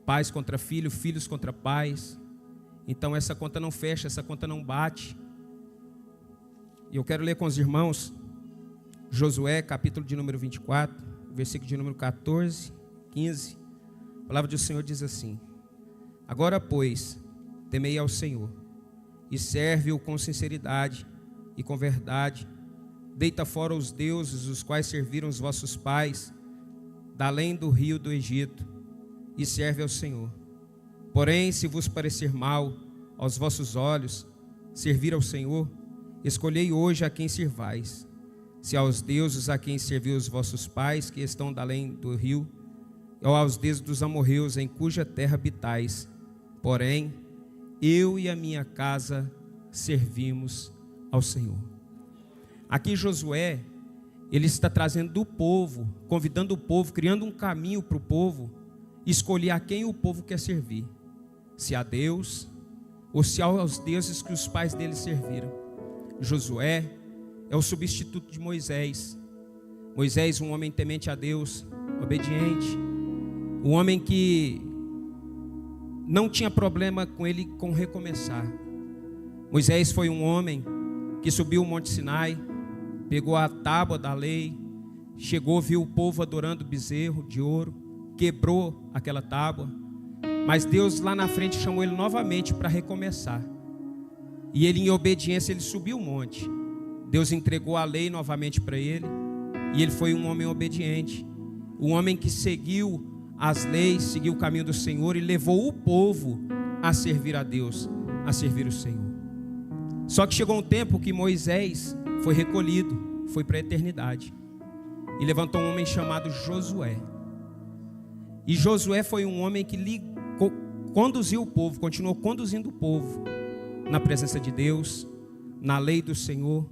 pais contra filhos, filhos contra pais. Então essa conta não fecha, essa conta não bate. E eu quero ler com os irmãos Josué, capítulo de número 24, versículo de número 14, 15. A palavra do Senhor diz assim: agora, pois, temei ao Senhor e serve-o com sinceridade e com verdade. Deita fora os deuses, os quais serviram os vossos pais, da além do rio do Egito, e serve ao Senhor. Porém, se vos parecer mal aos vossos olhos servir ao Senhor, escolhei hoje a quem servais, se aos deuses a quem serviu os vossos pais, que estão da além do rio, ou aos deuses dos amorreus, em cuja terra habitais. Porém, eu e a minha casa servimos ao Senhor. Aqui Josué, ele está trazendo do povo, convidando o povo, criando um caminho para o povo, escolher a quem o povo quer servir, se a Deus ou se aos deuses que os pais dele serviram. Josué é o substituto de Moisés. Moisés, um homem temente a Deus, obediente, um homem que não tinha problema com ele com recomeçar. Moisés foi um homem que subiu o Monte Sinai, pegou a tábua da lei, chegou, viu o povo adorando bezerro de ouro, quebrou aquela tábua, mas Deus lá na frente chamou ele novamente para recomeçar. E ele, em obediência, ele subiu o monte. Deus entregou a lei novamente para ele, e ele foi um homem obediente, um homem que seguiu as leis, seguiu o caminho do Senhor e levou o povo a servir a Deus, a servir o Senhor. Só que chegou um tempo que Moisés foi recolhido, foi para a eternidade, e levantou um homem chamado Josué. E Josué foi um homem que conduziu o povo, continuou conduzindo o povo na presença de Deus, na lei do Senhor.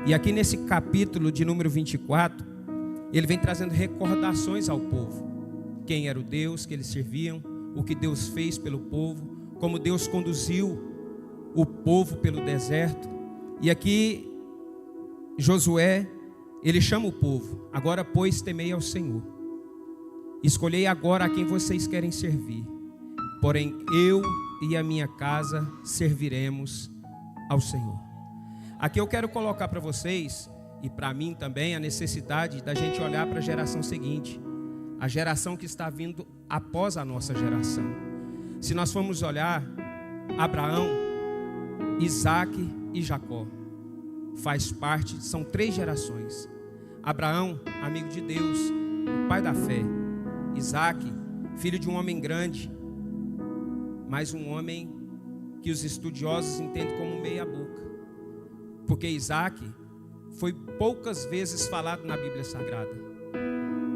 E aqui nesse capítulo de número 24, ele vem trazendo recordações ao povo. Quem era o Deus que eles serviam, o que Deus fez pelo povo, como Deus conduziu o povo pelo deserto. E aqui Josué, ele chama o povo: agora, pois, temei ao Senhor. Escolhei agora a quem vocês querem servir. Porém, eu e a minha casa serviremos ao Senhor. Aqui eu quero colocar para vocês, e para mim também, a necessidade da gente olhar para a geração seguinte, a geração que está vindo após a nossa geração. Se nós formos olhar, Abraão, Isaque e Jacó faz parte, são 3 gerações. Abraão, amigo de Deus, o pai da fé. Isaque, filho de um homem grande, mas um homem que os estudiosos entendem como meia boca, porque Isaque foi poucas vezes falado na Bíblia Sagrada.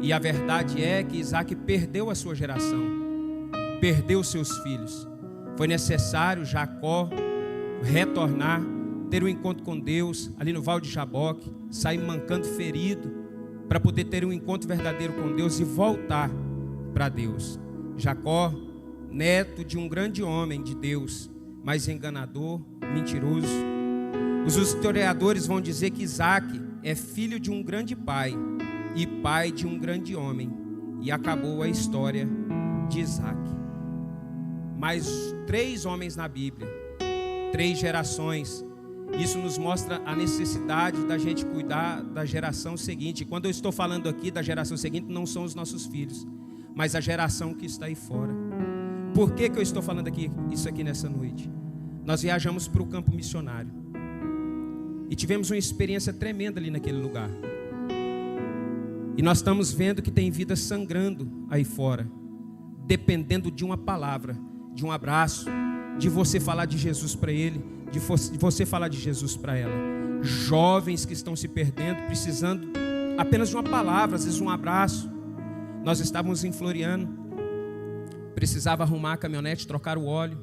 E a verdade é que Isaque perdeu a sua geração, perdeu seus filhos. Foi necessário Jacó retornar, ter um encontro com Deus ali no Vale de Jaboque, sair mancando, ferido, para poder ter um encontro verdadeiro com Deus e voltar para Deus. Jacó, neto de um grande homem de Deus, mas enganador, mentiroso. Os historiadores vão dizer que Isaque é filho de um grande pai e pai de um grande homem, e acabou a história de Isaque. Mais 3 homens na Bíblia, 3 gerações. Isso nos mostra a necessidade da gente cuidar da geração seguinte. Quando eu estou falando aqui da geração seguinte, não são os nossos filhos, mas a geração que está aí fora. Por que eu estou falando isso aqui nessa noite? Nós viajamos para o campo missionário e tivemos uma experiência tremenda ali naquele lugar. E nós estamos vendo que tem vidas sangrando aí fora, dependendo de uma palavra, de um abraço, de você falar de Jesus para ele, de você falar de Jesus para ela. Jovens que estão se perdendo, precisando apenas de uma palavra, às vezes um abraço. Nós estávamos em Floriano, precisava arrumar a caminhonete, trocar o óleo.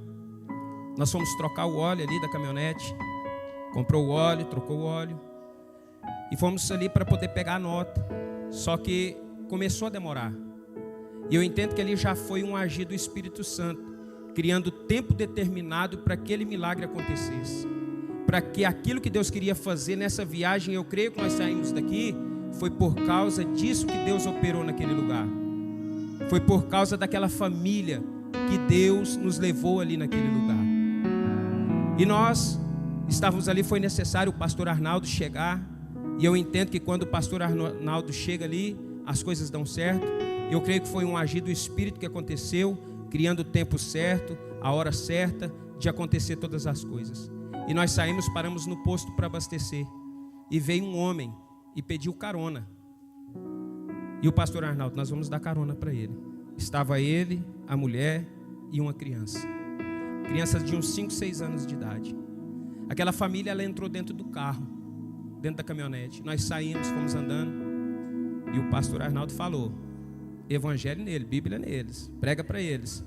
Nós fomos trocar o óleo ali da caminhonete, comprou o óleo, trocou o óleo, e fomos ali para poder pegar a nota. Só que começou a demorar, e eu entendo que ali já foi um agir do Espírito Santo, criando tempo determinado para que aquele milagre acontecesse, para que aquilo que Deus queria fazer nessa viagem, eu creio que nós saímos daqui, foi por causa disso que Deus operou naquele lugar. Foi por causa daquela família que Deus nos levou ali naquele lugar. E nós estávamos ali, foi necessário o pastor Arnaldo chegar. E eu entendo que quando o pastor Arnaldo chega ali, as coisas dão certo. Eu creio que foi um agir do Espírito que aconteceu, criando o tempo certo, a hora certa de acontecer todas as coisas. E nós saímos, paramos no posto para abastecer. E veio um homem e pediu carona. E o pastor Arnaldo, nós vamos dar carona para ele. Estava ele, a mulher e uma criança. Criança de uns 5, 6 anos de idade. Aquela família, ela entrou dentro do carro, dentro da caminhonete. Nós saímos, fomos andando. E o pastor Arnaldo falou: evangelho nele, Bíblia neles, prega para eles.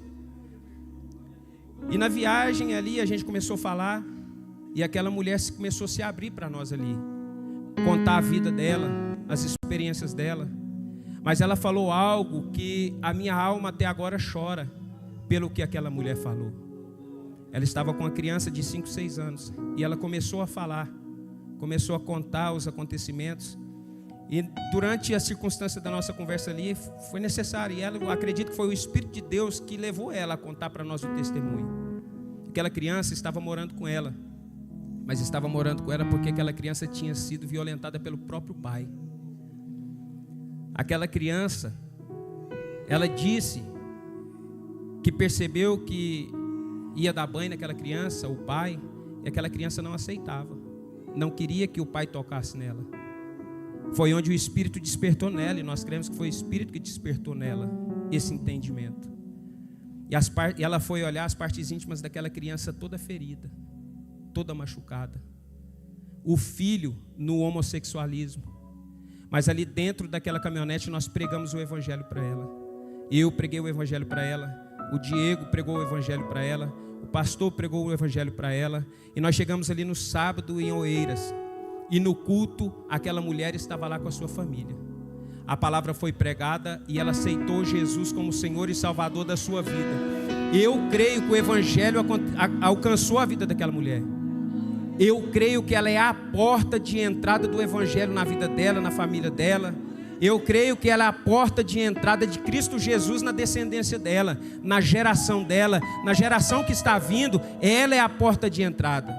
E na viagem ali a gente começou a falar. E aquela mulher começou a se abrir para nós ali, contar a vida dela, as experiências dela. Mas ela falou algo que a minha alma até agora chora pelo que aquela mulher falou. Ela estava com uma criança de 5, 6 anos. E ela começou a falar, começou a contar os acontecimentos. E durante a circunstância da nossa conversa ali, foi necessário. E eu acredito que foi o Espírito de Deus que levou ela a contar para nós o testemunho. Aquela criança estava morando com ela. Mas estava morando com ela porque aquela criança tinha sido violentada pelo próprio pai. Aquela criança, ela disse que percebeu que ia dar banho naquela criança, o pai, e aquela criança não aceitava. Não queria que o pai tocasse nela. Foi onde o Espírito despertou nela, e nós cremos que foi o Espírito que despertou nela esse entendimento. E ela foi olhar as partes íntimas daquela criança toda ferida, toda machucada. O filho no homossexualismo. Mas ali dentro daquela caminhonete nós pregamos o evangelho para ela. Eu preguei o evangelho para ela. O Diego pregou o evangelho para ela. O pastor pregou o evangelho para ela. E nós chegamos ali no sábado em Oeiras. E no culto aquela mulher estava lá com a sua família. A palavra foi pregada e ela aceitou Jesus como Senhor e Salvador da sua vida. Eu creio que o evangelho alcançou a vida daquela mulher. Eu creio que ela é a porta de entrada do evangelho na vida dela, na família dela. Eu creio que ela é a porta de entrada de Cristo Jesus na descendência dela, na geração dela, na geração que está vindo. Ela é a porta de entrada.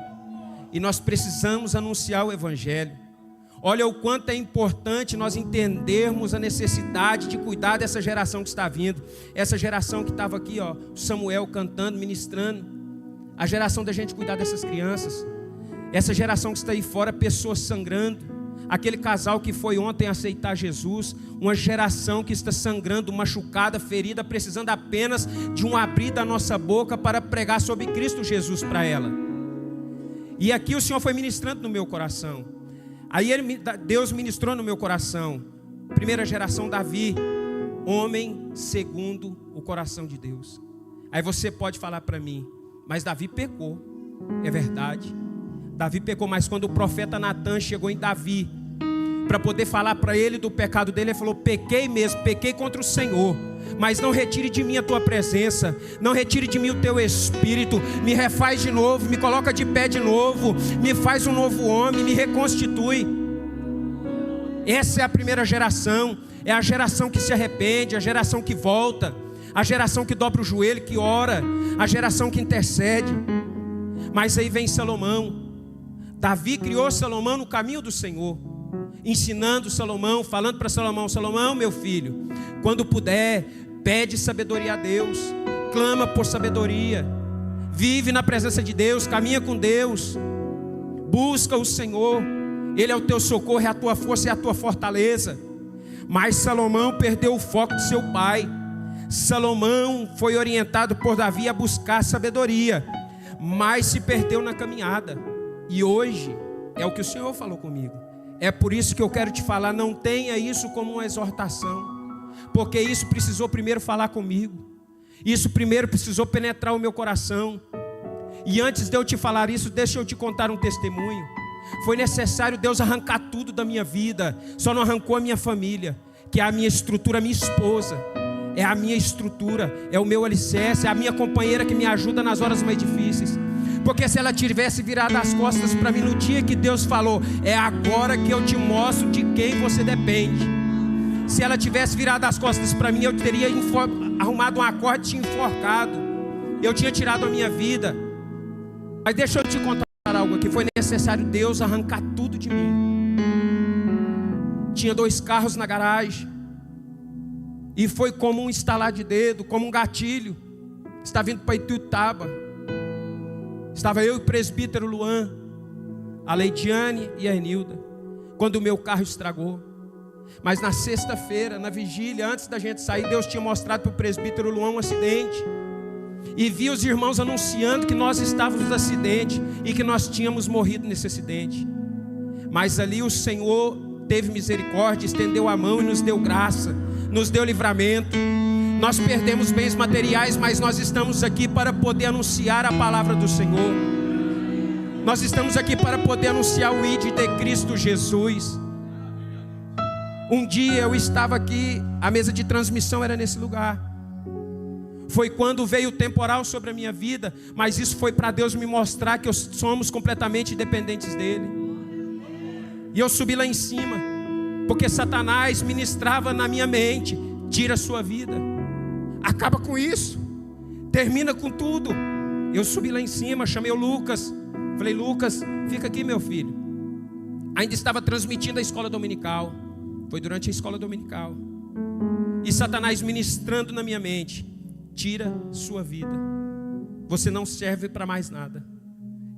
E nós precisamos anunciar o evangelho. Olha o quanto é importante nós entendermos a necessidade de cuidar dessa geração que está vindo. Essa geração que estava aqui, ó, Samuel cantando, ministrando. A geração da gente cuidar dessas crianças. Essa geração que está aí fora, pessoas sangrando. Aquele casal que foi ontem aceitar Jesus. Uma geração que está sangrando, machucada, ferida, precisando apenas de um abrir da nossa boca para pregar sobre Cristo Jesus para ela. E aqui o Senhor foi ministrando no meu coração. Aí Deus ministrou no meu coração. Primeira geração, Davi, homem segundo o coração de Deus. Aí você pode falar para mim, mas Davi pecou. É verdade. Davi pecou, mas quando o profeta Natan chegou em Davi para poder falar para ele do pecado dele, ele falou: pequei mesmo, pequei contra o Senhor, mas não retire de mim a tua presença, não retire de mim o teu espírito, me refaz de novo, me coloca de pé de novo, me faz um novo homem, me reconstitui. Essa é a primeira geração, é a geração que se arrepende, a geração que volta, a geração que dobra o joelho, que ora, a geração que intercede. Mas aí vem Salomão. Davi criou Salomão no caminho do Senhor, ensinando Salomão, falando para Salomão: Salomão, meu filho, quando puder, pede sabedoria a Deus, clama por sabedoria, vive na presença de Deus, caminha com Deus, busca o Senhor, Ele é o teu socorro, é a tua força, é a tua fortaleza. Mas Salomão perdeu o foco de seu pai. Salomão foi orientado por Davi a buscar sabedoria, mas se perdeu na caminhada. E hoje é o que o Senhor falou comigo. É por isso que eu quero te falar: não tenha isso como uma exortação, porque isso precisou primeiro falar comigo. Isso primeiro precisou penetrar o meu coração. E antes de eu te falar isso, deixa eu te contar um testemunho. Foi necessário Deus arrancar tudo da minha vida. Só não arrancou a minha família, que é a minha estrutura, a minha esposa. É a minha estrutura, é o meu alicerce, é a minha companheira que me ajuda nas horas mais difíceis. Porque se ela tivesse virado as costas para mim no dia que Deus falou: é agora que eu te mostro de quem você depende. Se ela tivesse virado as costas para mim, eu teria arrumado um acorde e te enforcado. eu tinha tirado a minha vida. Mas deixa eu te contar algo aqui. Foi necessário Deus arrancar tudo de mim. Tinha 2 carros na garagem. E foi como um estalar de dedo, como um gatilho. Estava vindo para Ituiutaba. Estava eu e o presbítero Luan, a Leidiane e a Enilda, quando o meu carro estragou. Mas na sexta-feira, na vigília, antes da gente sair, Deus tinha mostrado para o presbítero Luan um acidente. E vi os irmãos anunciando que nós estávamos no acidente e que nós tínhamos morrido nesse acidente. Mas ali o Senhor teve misericórdia, estendeu a mão e nos deu graça, nos deu livramento. Nós perdemos bens materiais, mas nós estamos aqui para poder anunciar a palavra do Senhor. Nós estamos aqui para poder anunciar o ID de Cristo Jesus. Um dia eu estava aqui, a mesa de transmissão era nesse lugar. Foi quando veio o temporal sobre a minha vida, mas isso foi para Deus me mostrar que somos completamente dependentes dele. E eu subi lá em cima, porque Satanás ministrava na minha mente: tira a sua vida, acaba com isso, termina com tudo. Eu subi lá em cima, chamei o Lucas, falei: Lucas, fica aqui, meu filho. Ainda estava transmitindo a escola dominical. Foi durante a escola dominical. E Satanás ministrando na minha mente: tira sua vida, você não serve para mais nada.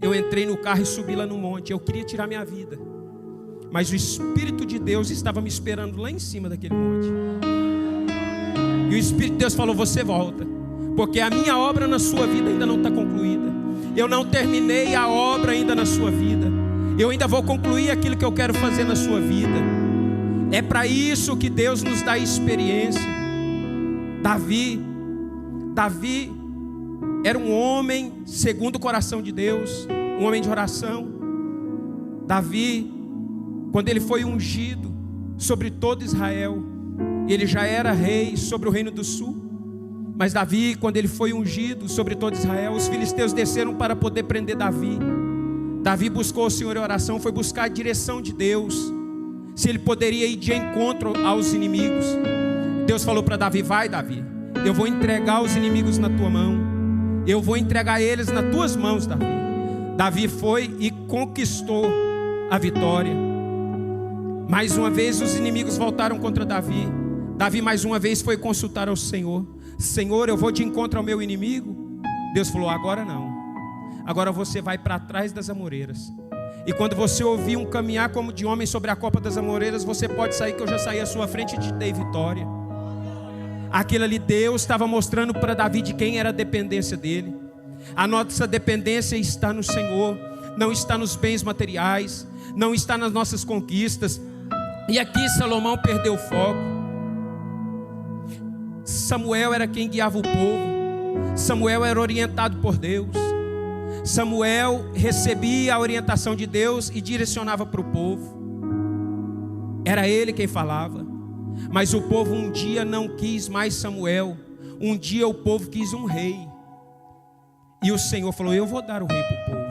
Eu entrei no carro e subi lá no monte. Eu queria tirar minha vida, mas o Espírito de Deus estava me esperando lá em cima daquele monte. E o Espírito de Deus falou: você volta, porque a minha obra na sua vida ainda não está concluída. Eu não terminei a obra ainda na sua vida. Eu ainda vou concluir aquilo que eu quero fazer na sua vida. É para isso que Deus nos dá experiência. Davi era um homem segundo o coração de Deus, um homem de oração. Davi, quando ele foi ungido sobre todo Israel, ele já era rei sobre o reino do sul. Mas Davi, quando ele foi ungido sobre todo Israel, os filisteus desceram para poder prender Davi. Davi buscou o Senhor em oração, foi buscar a direção de Deus, se ele poderia ir de encontro aos inimigos. Deus falou para Davi: vai, Davi, eu vou entregar os inimigos na tua mão. Eu vou entregar eles nas tuas mãos, Davi. Davi foi e conquistou a vitória. Mais uma vez os inimigos voltaram contra Davi. Davi mais uma vez foi consultar ao Senhor: Senhor, eu vou de encontro ao meu inimigo? Deus falou: agora não. Agora você vai para trás das amoreiras. E quando você ouvir um caminhar como de homem sobre a copa das amoreiras, você pode sair, que eu já saí à sua frente e te dei vitória. Aquilo ali, Deus estava mostrando para Davi de quem era a dependência dele. A nossa dependência está no Senhor, não está nos bens materiais, não está nas nossas conquistas. E aqui Salomão perdeu o foco. Samuel era quem guiava o povo. Samuel era orientado por Deus. Samuel recebia a orientação de Deus e direcionava para o povo. Era ele quem falava. Mas o povo um dia não quis mais Samuel. Um dia o povo quis um rei. E o Senhor falou: eu vou dar o rei para o povo.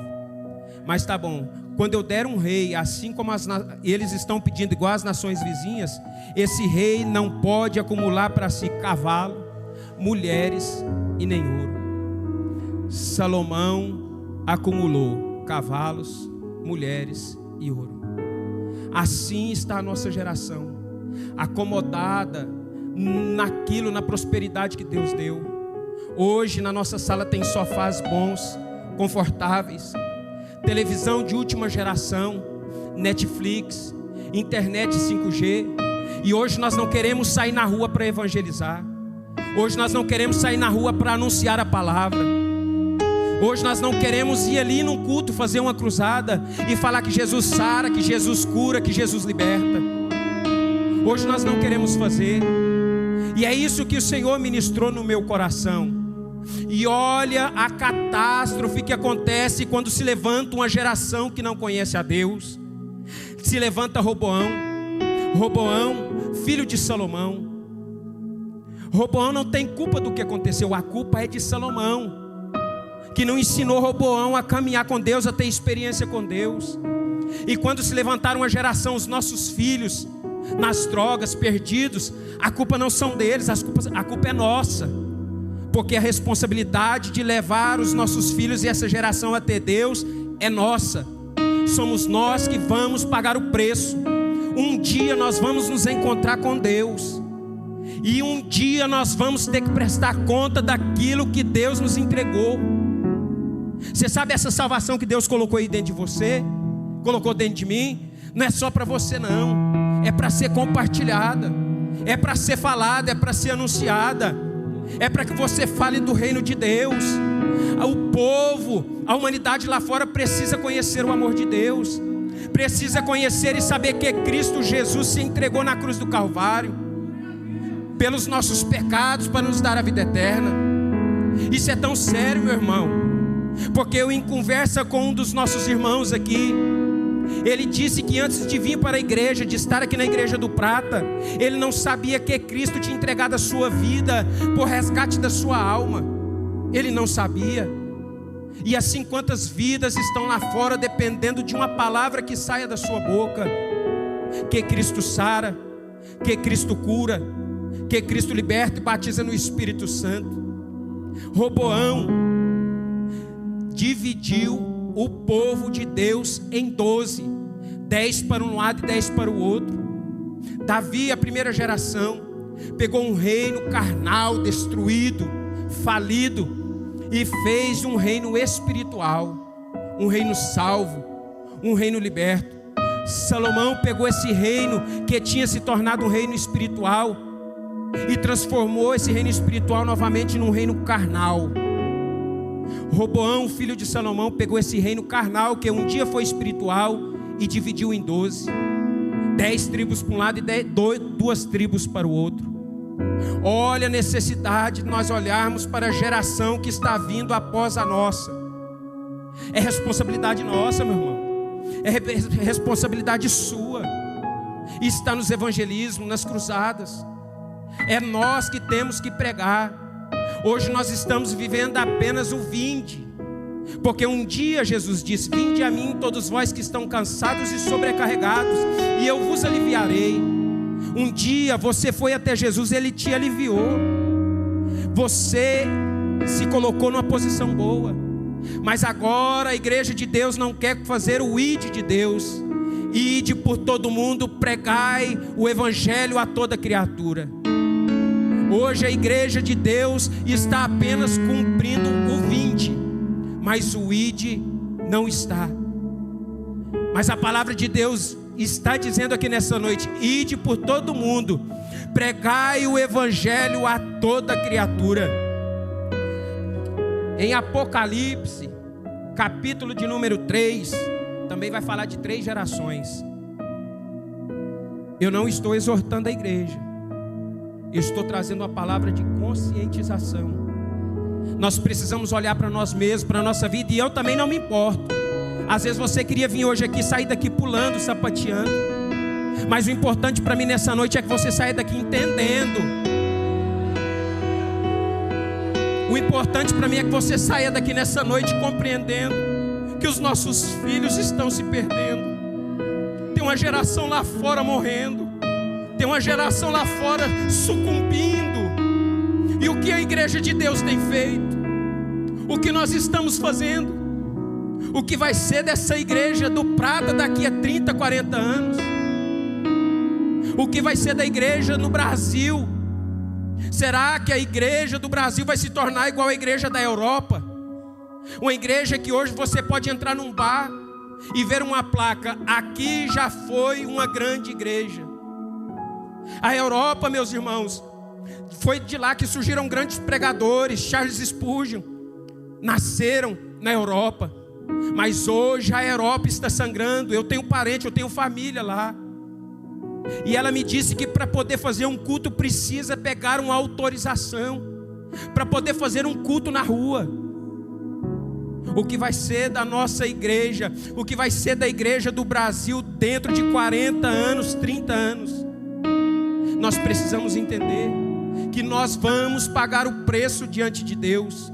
Mas tá bom, quando eu der um rei, assim como eles estão pedindo igual as nações vizinhas, esse rei não pode acumular para si cavalo, mulheres e nem ouro. Salomão acumulou cavalos, mulheres e ouro. Assim está a nossa geração, acomodada naquilo, na prosperidade que Deus deu. Hoje na nossa sala tem sofás bons, confortáveis, televisão de última geração, Netflix, internet 5G. E hoje nós não queremos sair na rua para evangelizar. Hoje nós não queremos sair na rua para anunciar a palavra. Hoje nós não queremos ir ali num culto, fazer uma cruzada e falar que Jesus sara, que Jesus cura, que Jesus liberta. Hoje nós não queremos fazer. E é isso que o Senhor ministrou no meu coração. E olha a catástrofe que acontece quando se levanta uma geração que não conhece a Deus. Se levanta Roboão, filho de Salomão. Roboão não tem culpa do que aconteceu, a culpa é de Salomão, que não ensinou Roboão a caminhar com Deus, a ter experiência com Deus. E quando se levantaram uma geração, os nossos filhos nas drogas, perdidos, a culpa não são deles, a culpa é nossa. porque a responsabilidade de levar os nossos filhos e essa geração até Deus é nossa. Somos nós que vamos pagar o preço. Um dia nós vamos nos encontrar com Deus, e um dia nós vamos ter que prestar conta daquilo que Deus nos entregou. Você sabe, essa salvação que Deus colocou aí dentro de você, colocou dentro de mim, não é só para você não, é para ser compartilhada, é para ser falada, é para ser anunciada, é para que você fale do reino de Deus. O povo, a humanidade lá fora precisa conhecer o amor de Deus, precisa conhecer e saber que Cristo Jesus se entregou na cruz do Calvário pelos nossos pecados, para nos dar a vida eterna. Isso é tão sério, meu irmão, porque eu, em conversa com um dos nossos irmãos aqui, ele disse que antes de vir para a igreja, de estar aqui na Igreja do Prata, ele não sabia que Cristo tinha entregado a sua vida por resgate da sua alma. Ele não sabia. E assim, quantas vidas estão lá fora dependendo de uma palavra que saia da sua boca. Que Cristo sara, que Cristo cura, que Cristo liberta e batiza no Espírito Santo. Roboão dividiu o povo de Deus em 12, 10 para um lado e 10 para o outro. Davi, a primeira geração, pegou um reino carnal, destruído, falido, e fez um reino espiritual, um reino salvo, um reino liberto. Salomão pegou esse reino que tinha se tornado um reino espiritual e transformou esse reino espiritual novamente num reino carnal. Roboão, filho de Salomão, pegou esse reino carnal que um dia foi espiritual e dividiu em 12, 10 tribos para um lado e 2 tribos para o outro. Olha a necessidade de nós olharmos para a geração que está vindo após a nossa. É responsabilidade nossa, meu irmão, é responsabilidade sua. Isso está nos evangelismos, nas cruzadas. É nós que temos que pregar. Hoje nós estamos vivendo apenas o vinde, porque um dia Jesus disse: vinde a mim todos vós que estão cansados e sobrecarregados, e eu vos aliviarei. Um dia você foi até Jesus, Ele te aliviou. Você se colocou numa posição boa. Mas agora a igreja de Deus não quer fazer o ide de Deus. Ide por todo mundo, pregai o evangelho a toda criatura. Hoje a igreja de Deus está apenas cumprindo o vinde, mas o ide não está. Mas a palavra de Deus está dizendo aqui nessa noite: ide por todo mundo, pregai o evangelho a toda criatura. Em Apocalipse, capítulo de número 3, também vai falar de 3 gerações. Eu não estou exortando a igreja, eu estou trazendo uma palavra de conscientização. Nós precisamos olhar para nós mesmos, para a nossa vida, e eu também não me importo. Às vezes você queria vir hoje aqui, sair daqui pulando, sapateando, mas o importante para mim nessa noite é que você saia daqui entendendo. O importante para mim é que você saia daqui nessa noite compreendendo que os nossos filhos estão se perdendo. Tem uma geração lá fora morrendo, tem uma geração lá fora sucumbindo. E o que a igreja de Deus tem feito? O que nós estamos fazendo? O que vai ser dessa igreja do Prata daqui a 30, 40 anos? O que vai ser da igreja no Brasil? Será que a igreja do Brasil vai se tornar igual à igreja da Europa? Uma igreja que hoje você pode entrar num bar e ver uma placa: aqui já foi uma grande igreja. A Europa, meus irmãos, foi de lá que surgiram grandes pregadores. Charles Spurgeon nasceram na Europa. Mas hoje a Europa está sangrando. Eu tenho parente, eu tenho família lá. E ela me disse que para poder fazer um culto precisa pegar uma autorização para poder fazer um culto na rua. O que vai ser da nossa igreja, o que vai ser da igreja do Brasil dentro de 40 anos, 30 anos? Nós precisamos entender que nós vamos pagar o preço diante de Deus.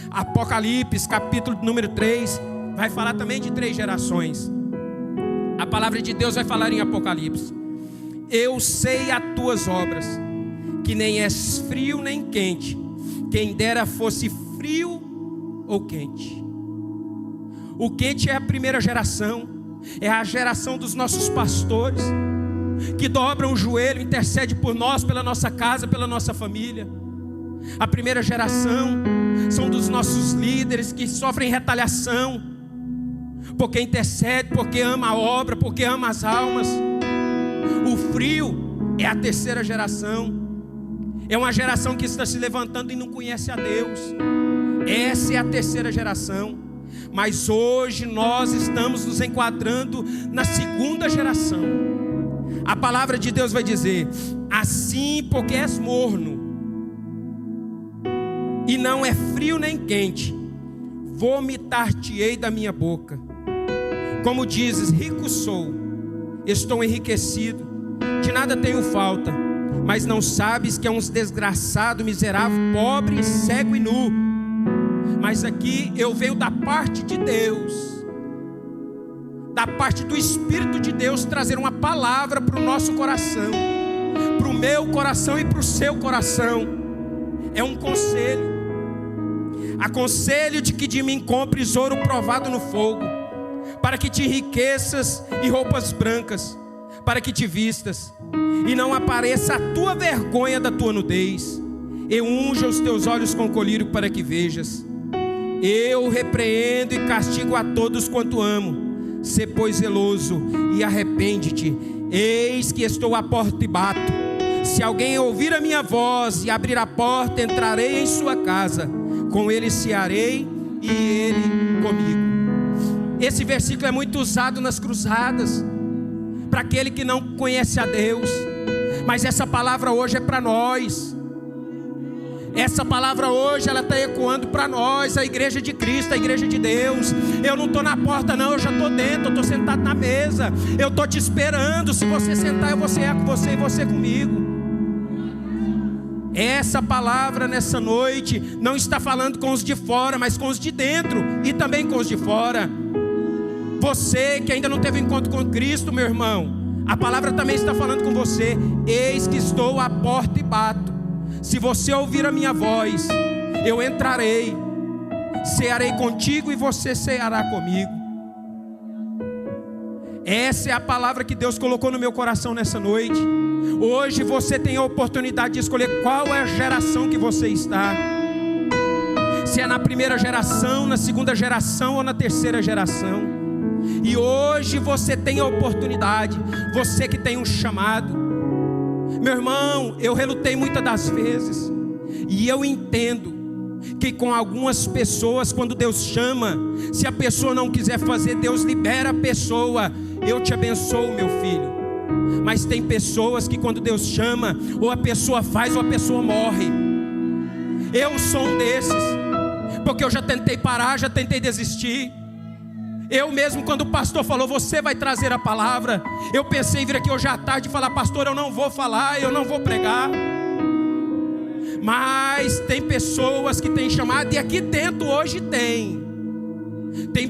Apocalipse, capítulo número 3, vai falar também de 3 gerações. A palavra de Deus vai falar em Apocalipse: eu sei as tuas obras, que nem és frio nem quente. Quem dera fosse frio ou quente. O quente é a primeira geração, é a geração dos nossos pastores, que dobram o joelho, intercede por nós, pela nossa casa, pela nossa família. A primeira geração são dos nossos líderes que sofrem retaliação, porque intercede, porque ama a obra, porque ama as almas. O frio é a terceira geração, é uma geração que está se levantando e não conhece a Deus. Essa é a terceira geração. Mas hoje nós estamos nos enquadrando na segunda geração. A palavra de Deus vai dizer: assim, porque és morno e não é frio nem quente, vomitar-te-ei da minha boca. Como dizes, rico sou, estou enriquecido, de nada tenho falta, mas não sabes que é um desgraçado, miserável, pobre, cego e nu. Mas aqui eu venho da parte de Deus, da parte do Espírito de Deus, trazer uma palavra para o nosso coração, para o meu coração e para o seu coração. É um conselho. Aconselho de que de mim compres ouro provado no fogo, para que te enriqueças e roupas brancas, para que te vistas e não apareça a tua vergonha da tua nudez. Eu unja os teus olhos com colírio para que vejas. Eu repreendo e castigo a todos quanto amo. Sê, pois, zeloso e arrepende-te. Eis que estou à porta e bato. Se alguém ouvir a minha voz e abrir a porta, entrarei em sua casa. Com ele cearei e ele comigo. Esse versículo é muito usado nas cruzadas, para aquele que não conhece a Deus. Mas essa palavra hoje é para nós. Essa palavra hoje, ela está ecoando para nós, a igreja de Cristo, a igreja de Deus. Eu não estou na porta não, eu já estou dentro, eu estou sentado na mesa. Eu estou te esperando, se você sentar eu vou cear com você e você comigo. Essa palavra nessa noite não está falando com os de fora, mas com os de dentro e também com os de fora. Você que ainda não teve encontro com Cristo, meu irmão, a palavra também está falando com você. Eis que estou à porta e bato. Se você ouvir a minha voz, eu entrarei, cearei contigo e você ceará comigo. Essa é a palavra que Deus colocou no meu coração nessa noite. Hoje você tem a oportunidade de escolher qual é a geração que você está. Se é na primeira geração, na segunda geração ou na terceira geração. E hoje você tem a oportunidade, você que tem um chamado. Meu irmão, eu relutei muitas das vezes, e eu entendo que com algumas pessoas, quando Deus chama, se a pessoa não quiser fazer, Deus libera a pessoa. Eu te abençoo, meu filho. Mas tem pessoas que quando Deus chama, ou a pessoa faz ou a pessoa morre. Eu sou um desses, porque eu já tentei parar, já tentei desistir. Eu mesmo, quando o pastor falou, você vai trazer a palavra, eu pensei em vir aqui hoje à tarde e falar: pastor, eu não vou falar, eu não vou pregar. Mas tem pessoas que têm chamado, e aqui dentro hoje tem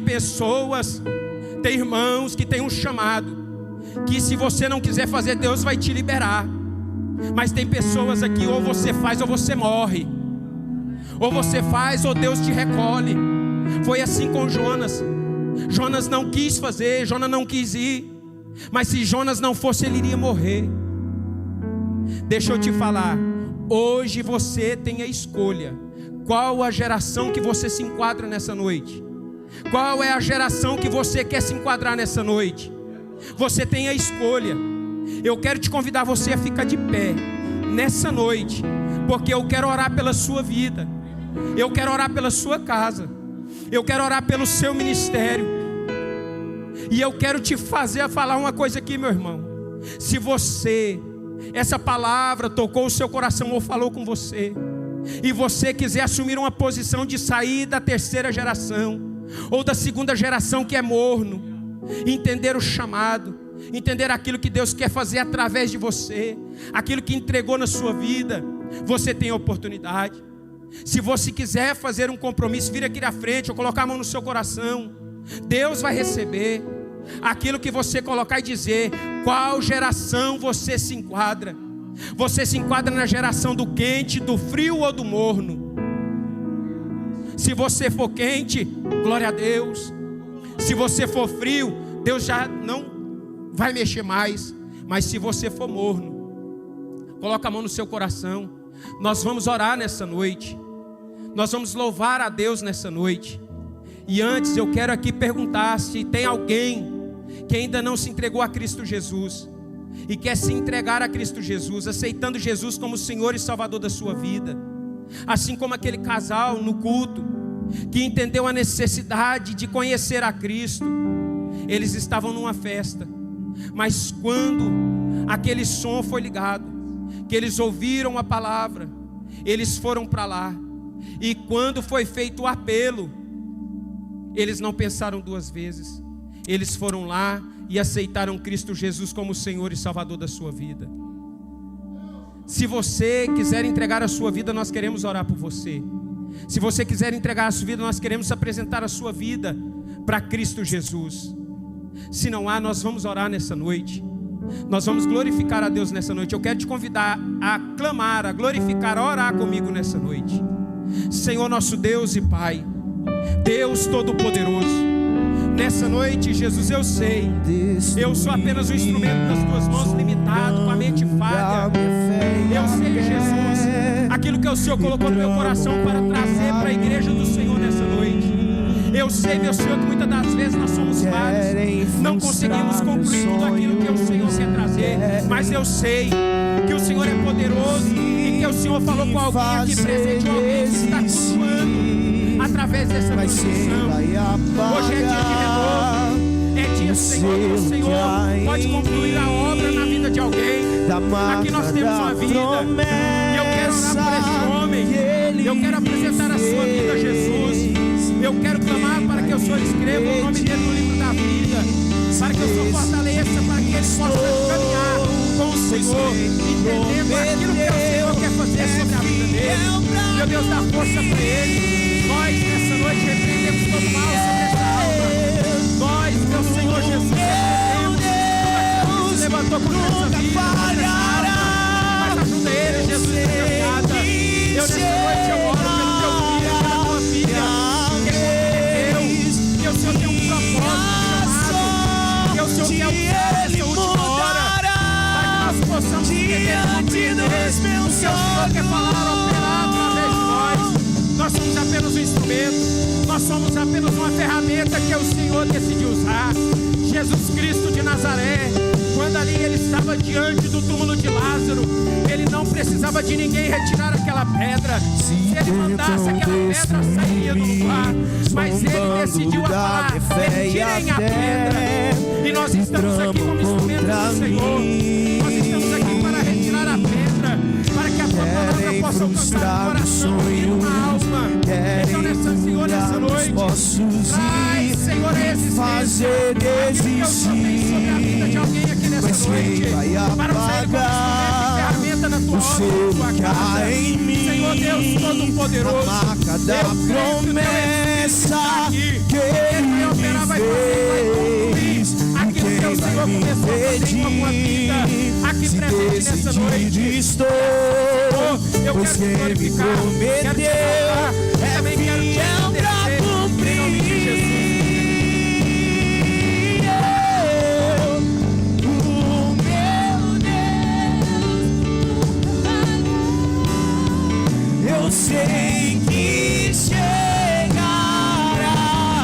pessoas, tem irmãos que têm um chamado, que se você não quiser fazer, Deus vai te liberar. Mas tem pessoas aqui, ou você faz ou você morre, ou você faz ou Deus te recolhe. Foi assim com Jonas. Jonas não quis fazer, Jonas não quis ir, mas se Jonas não fosse, ele iria morrer. Deixa eu te falar, hoje você tem a escolha. Qual a geração que você se enquadra nessa noite? Qual é a geração que você quer se enquadrar nessa noite? Você tem a escolha. Eu quero te convidar você a ficar de pé nessa noite, porque eu quero orar pela sua vida, eu quero orar pela sua casa, eu quero orar pelo seu ministério. E eu quero te fazer falar uma coisa aqui, meu irmão. Se você, essa palavra tocou o seu coração ou falou com você, e você quiser assumir uma posição de sair da terceira geração ou da segunda geração que é morno, entender o chamado, entender aquilo que Deus quer fazer através de você, aquilo que entregou na sua vida, você tem a oportunidade. Se você quiser fazer um compromisso, vir aqui na frente ou colocar a mão no seu coração, Deus vai receber aquilo que você colocar e dizer qual geração você se enquadra. Você se enquadra na geração do quente, do frio ou do morno? Se você for quente, glória a Deus. Se você for frio, Deus já não vai mexer mais. Mas se você for morno, coloca a mão no seu coração. Nós vamos orar nessa noite. Nós vamos louvar a Deus nessa noite. E antes eu quero aqui perguntar se tem alguém que ainda não se entregou a Cristo Jesus e quer se entregar a Cristo Jesus, aceitando Jesus como Senhor e Salvador da sua vida. Assim como aquele casal no culto, que entendeu a necessidade de conhecer a Cristo. Eles estavam numa festa, mas quando aquele som foi ligado, que eles ouviram a palavra, eles foram para lá. E quando foi feito o apelo, eles não pensaram duas vezes. Eles foram lá e aceitaram Cristo Jesus como Senhor e Salvador da sua vida. Se você quiser entregar a sua vida, nós queremos orar por você. Se você quiser entregar a sua vida, nós queremos apresentar a sua vida para Cristo Jesus. Se não há, nós vamos orar nessa noite. Nós vamos glorificar a Deus nessa noite. Eu quero te convidar a clamar, a glorificar, a orar comigo nessa noite. Senhor nosso Deus e Pai, Deus Todo-Poderoso, nessa noite, Jesus, eu sei, eu sou apenas um instrumento das tuas mãos, limitado, com a mente falha. Eu sei, Jesus, aquilo que o Senhor colocou no meu coração para trazer para a igreja do Senhor nessa noite. Eu sei, meu Senhor, que muitas das vezes nós somos falhos, não conseguimos concluir tudo aquilo que o Senhor quer trazer, mas eu sei que o Senhor é poderoso e que o Senhor falou com alguém aqui presente, alguém que está cultuando através dessa transmissão. Hoje é dia de renovo, é dia, Senhor, que o Senhor pode concluir a obra na vida de alguém. Aqui nós temos uma vida, e eu quero orar por esse homem, eu quero apresentar a sua vida a Jesus. Eu quero clamar para que o Senhor escreva o nome dele no livro da vida, para que o Senhor fortaleça, para que ele possa caminhar com o Senhor, entendendo aquilo que o Senhor quer fazer sobre a vida dele. Meu Deus, dá força para ele. Nós nessa noite repreendemos todo mal sobre essa alma. Nós, meu Senhor Jesus, repreendemos tudo aquilo que se levantou contra essa vida, contra essa alma. Mas ajuda ele, Jesus, nessa caminhada. Eu nessa noite eu oro pelo teu filho, pela tua filha, que o Senhor tem um propósito chamado, que o Senhor quer usar essa última hora, para que nós possamos entender e compreender o que o Senhor quer falar, operar através de nós. Nós somos apenas um instrumento, nós somos apenas uma ferramenta que o Senhor decidiu usar. Jesus Cristo de Nazaré, quando ali ele estava diante do túmulo de Lázaro, ele não precisava de ninguém retirar aquela pedra. Se ele mandasse, aquela pedra sairia do lugar, mas ele decidiu falar: retirem a pedra. E nós estamos aqui como instrumentos do Senhor. Nós estamos aqui para retirar a pedra, para que a tua palavra possa alcançar o coração e uma alma. Então nessa, Senhor, nessa noite, traz, Senhor, esses fazer desistir sobre a vida de alguém aqui nessa noite, para usar ele como instrumento e ferramenta na tua obra, na tua casa. Senhor Deus Todo-Poderoso, eu promessa que ele vai operar, vai fazer, vai concluir aquilo que o Senhor começou a fazer em alguma vida aqui presente nessa noite. Eu quero te glorificar, quero te exaltar, e também quero te agradecer em nome de Jesus. Eu sei que chegará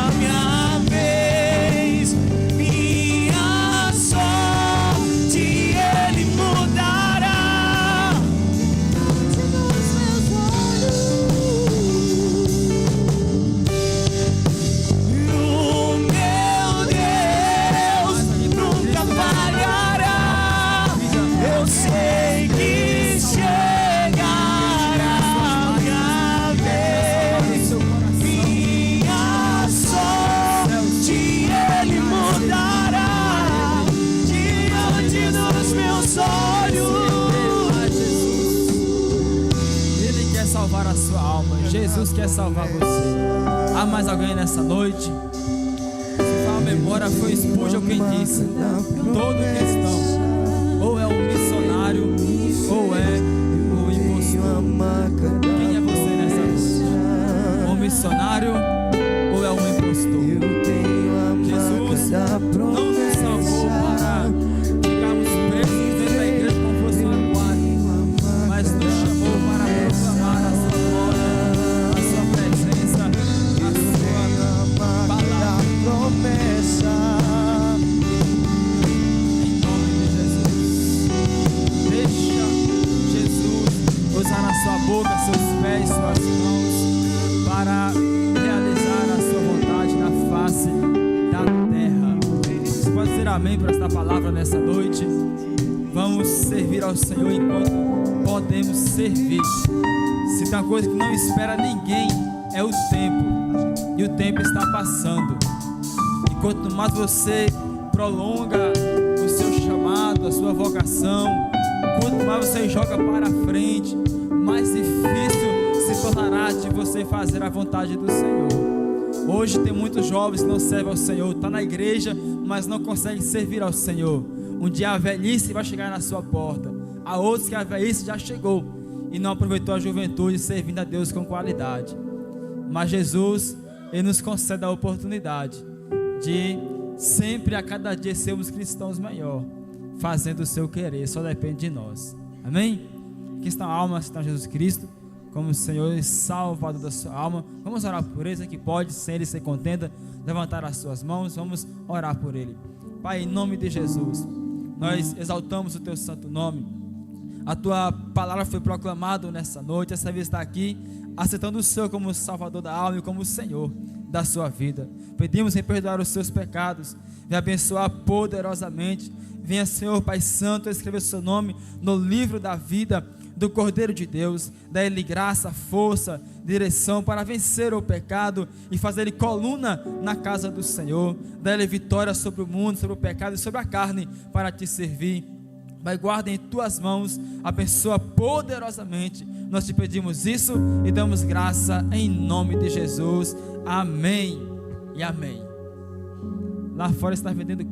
a minha vez, minha sorte ele mudará. Nos meus olhos, o meu Deus nunca falhará. Eu sei que chegará salvar a sua alma. Jesus quer salvar você. Há mais alguém nessa noite? Se fala a memória, foi Spurgeon quem disse: todo cristão ou é um missionário ou é o impostor. Quem é você nessa noite? missionário ou é um impostor? Jesus não nos salvou para ficarmos presos dentro da igreja como fosse um aquário, mas nos chamou para proclamar a sua glória, a sua presença, a sua palavra. Em nome de Jesus, deixa Jesus usar na sua boca, seus pés, suas mãos, para realizar a sua vontade na face da terra. Você pode dizer amém para esta palavra nessa noite? Vamos servir ao Senhor enquanto podemos servir. Se tem uma coisa que não espera ninguém, é o tempo. E o tempo está passando. E quanto mais você prolonga o seu chamado, a sua vocação, quanto mais você joga para frente, mais difícil se tornará de você fazer a vontade do Senhor. Hoje tem muitos jovens que não servem ao Senhor, está na igreja, mas não conseguem servir ao Senhor. Um dia a velhice vai chegar na sua porta. Há outros que a velhice já chegou e não aproveitou a juventude servindo a Deus com qualidade. Mas Jesus, Ele nos concede a oportunidade de sempre, a cada dia, sermos cristãos melhor, fazendo o seu querer. Só depende de nós. Amém? Aqui está a alma, está Jesus Cristo como Senhor e Salvador da sua alma. Vamos orar por Ele, que pode, sem Ele ser contenta, levantar as suas mãos. Vamos orar por Ele. Pai, em nome de Jesus, nós exaltamos o Teu santo nome. A Tua palavra foi proclamada nessa noite. Essa vida está aqui, aceitando o Senhor como Salvador da alma e como Senhor da sua vida. Pedimos em perdoar os seus pecados, venha abençoar poderosamente. Venha, Senhor Pai Santo, escrever o seu nome no livro da vida do Cordeiro de Deus. Dá-lhe graça, força, direção para vencer o pecado e fazer ele coluna na casa do Senhor. Dá-lhe vitória sobre o mundo, sobre o pecado e sobre a carne para te servir. Pai, guarda em tuas mãos, abençoa poderosamente. Nós te pedimos isso e damos graça em nome de Jesus. Amém e amém. Lá fora está vendendo carro.